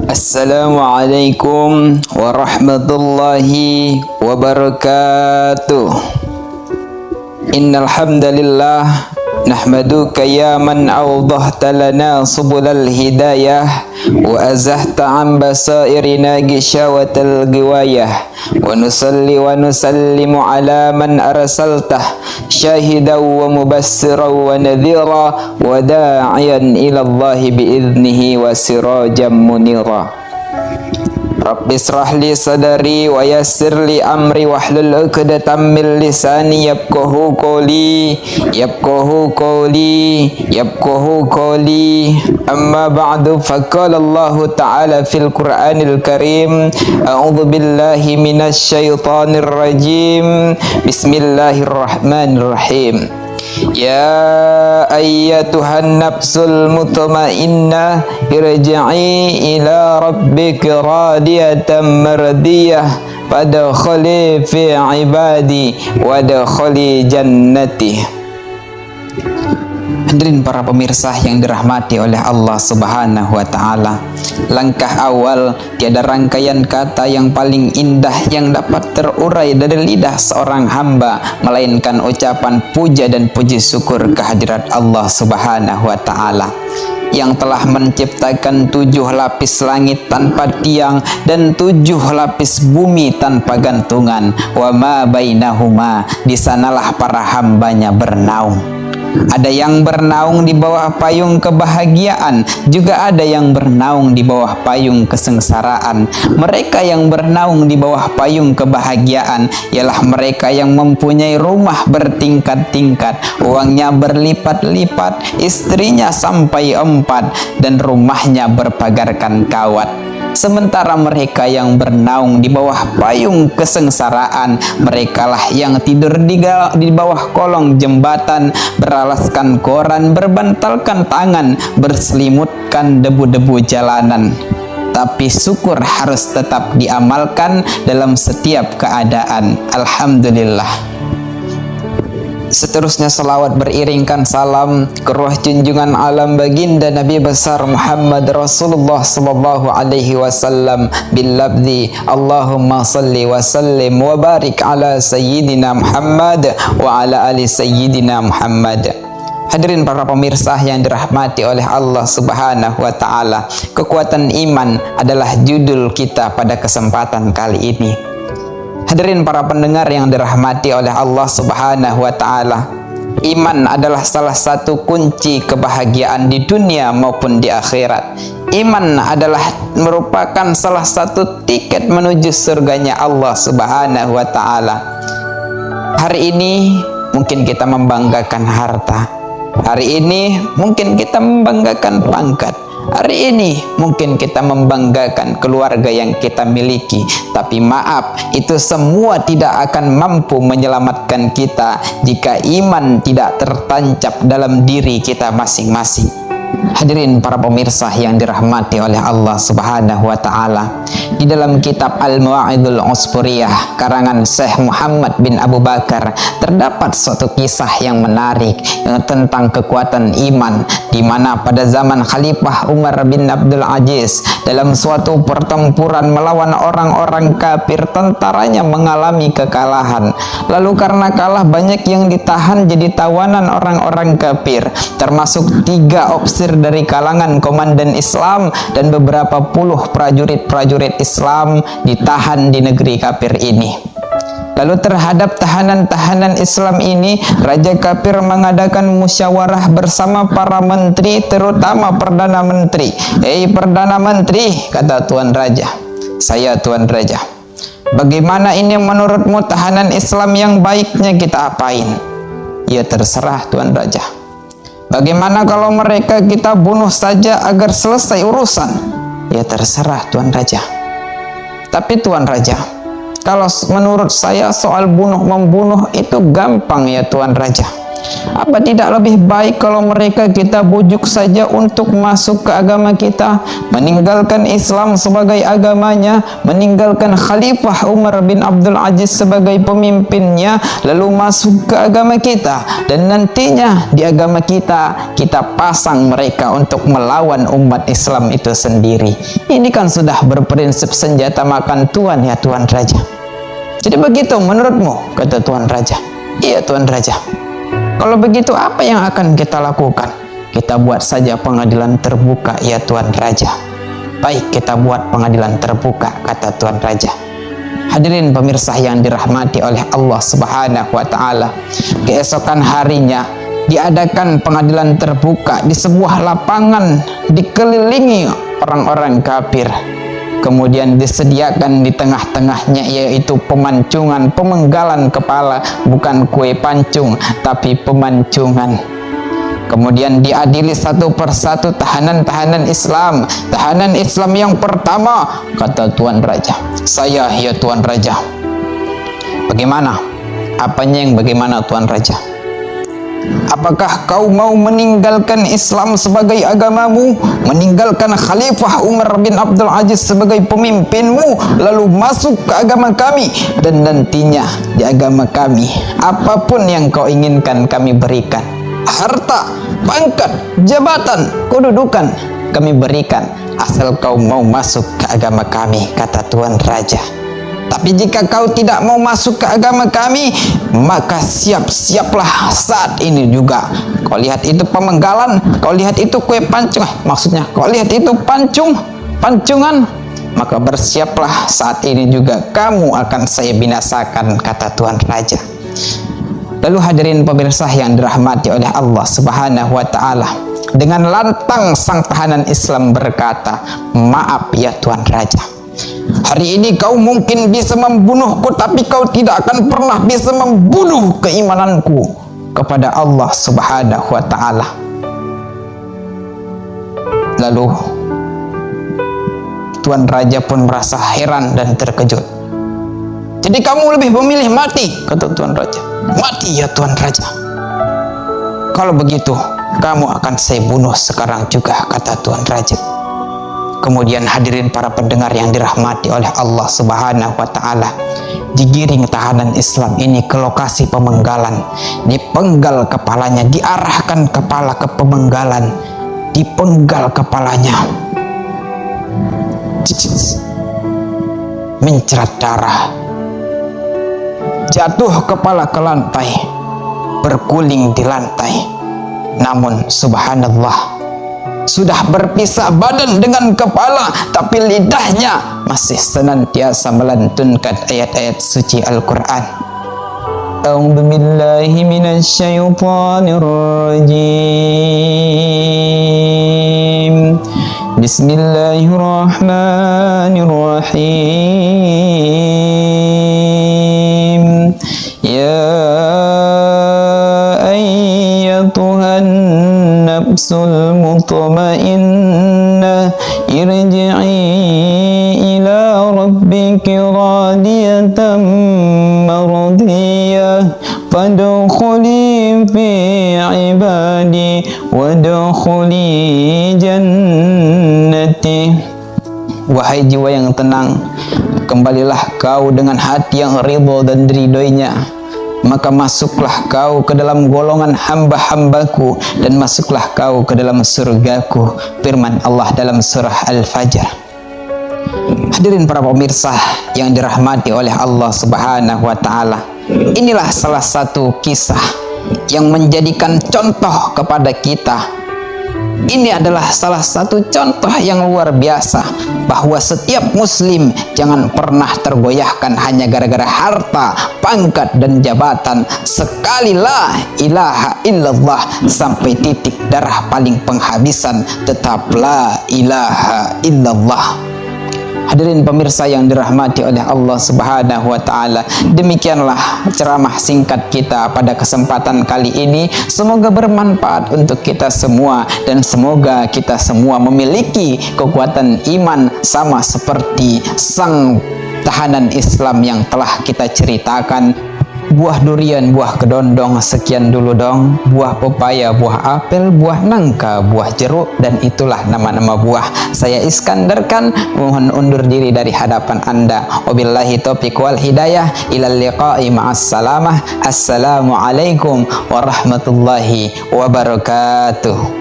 Assalamualaikum warahmatullahi wabarakatuh. Innal hamdalillah nahmaduka ya man awdahta lana subulal hidayah wa azahta an basairina gishawatal giwayah wa nusalli wa nusallimu ala man arsaltah syahidan wa mubassiran wa nadhira wa da'iyan ila Allah biiznihi wa sirajan munira. Rabbi israh li sadari wa yassir li amri wahlul 'uqdatam min lisani yafqahu qawli amma ba'du faqala Allah ta'ala fil Qur'anil Karim a'udzu billahi minasy syaithanir rajim bismillahirrahmanirrahim. Ya ayyatuhan nafsul mutmainnah irji'i ila rabbika radiyatan mardiyah fadkhuli fi ibadi wadkhuli jannati. Hadirin para pemirsa yang dirahmati oleh Allah Subhanahu wa taala. Langkah awal, tiada rangkaian kata yang paling indah yang dapat terurai dari lidah seorang hamba melainkan ucapan puja dan puji syukur kehadirat Allah Subhanahu wa taala yang telah menciptakan 7 lapis langit tanpa tiang dan 7 lapis bumi tanpa gantungan. Wa ma bainahuma, di sanalah para hambanya bernaung. Ada yang bernaung di bawah payung kebahagiaan, juga ada yang bernaung di bawah payung kesengsaraan. Mereka yang bernaung di bawah payung kebahagiaan ialah mereka yang mempunyai rumah bertingkat-tingkat, uangnya berlipat-lipat, istrinya sampai 4, dan rumahnya berpagarkan kawat. Sementara mereka yang bernaung di bawah payung kesengsaraan, merekalah yang tidur di bawah kolong jembatan, beralaskan koran, berbantalkan tangan, berselimutkan debu-debu jalanan. Tapi syukur harus tetap diamalkan dalam setiap keadaan. Alhamdulillah. Seterusnya salawat beriringkan salam ke ruh junjungan alam baginda Nabi besar Muhammad Rasulullah sallallahu alaihi wasallam bil labdi Allahumma salli wa sallim wa barik ala sayyidina Muhammad wa ala ali sayyidina Muhammad. Hadirin para pemirsa yang dirahmati oleh Allah Subhanahu wa taala, kekuatan iman adalah judul kita pada kesempatan kali ini. Hadirin para pendengar yang dirahmati oleh Allah Subhanahu wa taala, iman adalah salah satu kunci kebahagiaan di dunia maupun di akhirat. Iman adalah merupakan salah satu tiket menuju surganya Allah Subhanahu wa taala. Hari ini mungkin kita membanggakan harta. Hari ini mungkin kita membanggakan pangkat. Hari ini mungkin kita membanggakan keluarga yang kita miliki. Tapi maaf, itu semua tidak akan mampu menyelamatkan kita jika iman tidak tertancap dalam diri kita masing-masing. Hadirin para pemirsa yang dirahmati oleh Allah Subhanahu wa taala, di dalam kitab Al-Mawa'idul Usburiyah karangan Syekh Muhammad bin Abu Bakar terdapat suatu kisah yang menarik tentang kekuatan iman, di mana pada zaman Khalifah Umar bin Abdul Aziz dalam suatu pertempuran melawan orang-orang kafir, tentaranya mengalami kekalahan. Lalu karena kalah, banyak yang ditahan jadi tawanan orang-orang kafir, termasuk 3 ofisir dari kalangan komandan Islam dan beberapa puluh prajurit-prajurit Islam ditahan di negeri kafir ini. Lalu terhadap tahanan-tahanan Islam ini, Raja kafir mengadakan musyawarah bersama para menteri, terutama Perdana Menteri. Perdana Menteri, kata Tuan Raja, saya Tuan Raja, bagaimana ini menurutmu tahanan Islam yang baiknya kita apain? Ya terserah Tuan Raja. Bagaimana kalau mereka kita bunuh saja agar selesai urusan? Ya terserah Tuan Raja. Tapi Tuan Raja, kalau menurut saya soal bunuh-membunuh itu gampang ya Tuan Raja. Apa tidak lebih baik kalau mereka kita bujuk saja untuk masuk ke agama kita, meninggalkan Islam sebagai agamanya, meninggalkan Khalifah Umar bin Abdul Aziz sebagai pemimpinnya, lalu masuk ke agama kita, dan nantinya di agama kita pasang mereka untuk melawan umat Islam itu sendiri. Ini kan sudah berprinsip senjata makan tuan ya Tuan Raja. Jadi begitu menurutmu, kata Tuan Raja. Iya Tuan Raja. Kalau begitu apa yang akan kita lakukan? Kita buat saja pengadilan terbuka ya Tuan Raja. Baik, kita buat pengadilan terbuka, kata Tuan Raja. Hadirin pemirsa yang dirahmati oleh Allah Subhanahu wa taala, keesokan harinya diadakan pengadilan terbuka di sebuah lapangan dikelilingi orang-orang kafir. Kemudian disediakan di tengah-tengahnya yaitu pemancungan, pemenggalan kepala, bukan kue pancung tapi pemancungan. Kemudian diadili satu persatu tahanan-tahanan Islam. Tahanan Islam yang pertama, kata Tuan Raja, saya ya Tuan Raja. Bagaimana? Apanya yang bagaimana Tuan Raja? Apakah kau mau meninggalkan Islam sebagai agamamu, meninggalkan Khalifah Umar bin Abdul Aziz sebagai pemimpinmu, lalu masuk ke agama kami, dan nantinya di agama kami apapun yang kau inginkan kami berikan, harta, pangkat, jabatan, kedudukan kami berikan, asal kau mau masuk ke agama kami, kata Tuan Raja. Tapi jika kau tidak mau masuk ke agama kami, maka siap-siaplah saat ini juga. Kau lihat itu pemenggalan, kau lihat itu kue pancung, maksudnya kau lihat itu pancungan, maka bersiaplah saat ini juga kamu akan saya binasakan, kata Tuan Raja. Lalu hadirin pemirsa yang dirahmati oleh Allah Subhanahu wa taala, dengan lantang sang tahanan Islam berkata, maaf ya Tuan Raja, hari ini kau mungkin bisa membunuhku, tapi kau tidak akan pernah bisa membunuh keimananku kepada Allah Subhanahu wa taala. Lalu Tuan Raja pun merasa heran dan terkejut. Jadi kamu lebih memilih mati, kata Tuan Raja. Mati ya Tuan Raja. Kalau begitu kamu akan saya bunuh sekarang juga, kata Tuan Raja. Kemudian hadirin para pendengar yang dirahmati oleh Allah Subhanahu wa taala, digiring tahanan Islam ini ke lokasi pemenggalan, dipenggal kepalanya, diarahkan kepala ke pemenggalan, dipenggal kepalanya, mencerat darah, jatuh kepala ke lantai, berguling di lantai. Namun subhanallah, sudah berpisah badan dengan kepala, tapi lidahnya masih senantiasa melantunkan ayat-ayat suci Al-Quran. A'udzu billahi minasyaitonir rajim. Bismillahirrahmanirrahim. Ya ayyatuhan nafsul mutmainnah irji'i ila rabbiki radiyatan mardiyah fadkhuli fi ibadi wadkhuli jannati. Wahai jiwa yang tenang, kembalilah kau dengan hati yang ridho dan diridhoinya, maka masuklah kau ke dalam golongan hamba-hambaku dan masuklah kau ke dalam surgaku. Firman Allah dalam surah Al-Fajr. Hadirin para pemirsa yang dirahmati oleh Allah Subhanahu wa taala, inilah salah satu kisah yang menjadikan contoh kepada kita. Ini adalah salah satu contoh yang luar biasa, bahwa setiap muslim jangan pernah tergoyahkan hanya gara-gara harta, pangkat, dan jabatan. Sekali la ilaha illallah sampai titik darah paling penghabisan, tetap la ilaha illallah. Hadirin pemirsa yang dirahmati oleh Allah Subhanahu wa taala, demikianlah ceramah singkat kita pada kesempatan kali ini. Semoga bermanfaat untuk kita semua dan semoga kita semua memiliki kekuatan iman sama seperti sang tahanan Islam yang telah kita ceritakan. buah durian, buah kedondong, sekian dulu dong. Buah pepaya, buah apel, buah nangka, buah jeruk, dan itulah nama-nama buah. Saya Iskandar Khan mohon undur diri dari hadapan Anda. Wabillahi taufiq wal hidayah. Ilal liqa'i ma'as salamah. Assalamualaikum warahmatullahi wabarakatuh.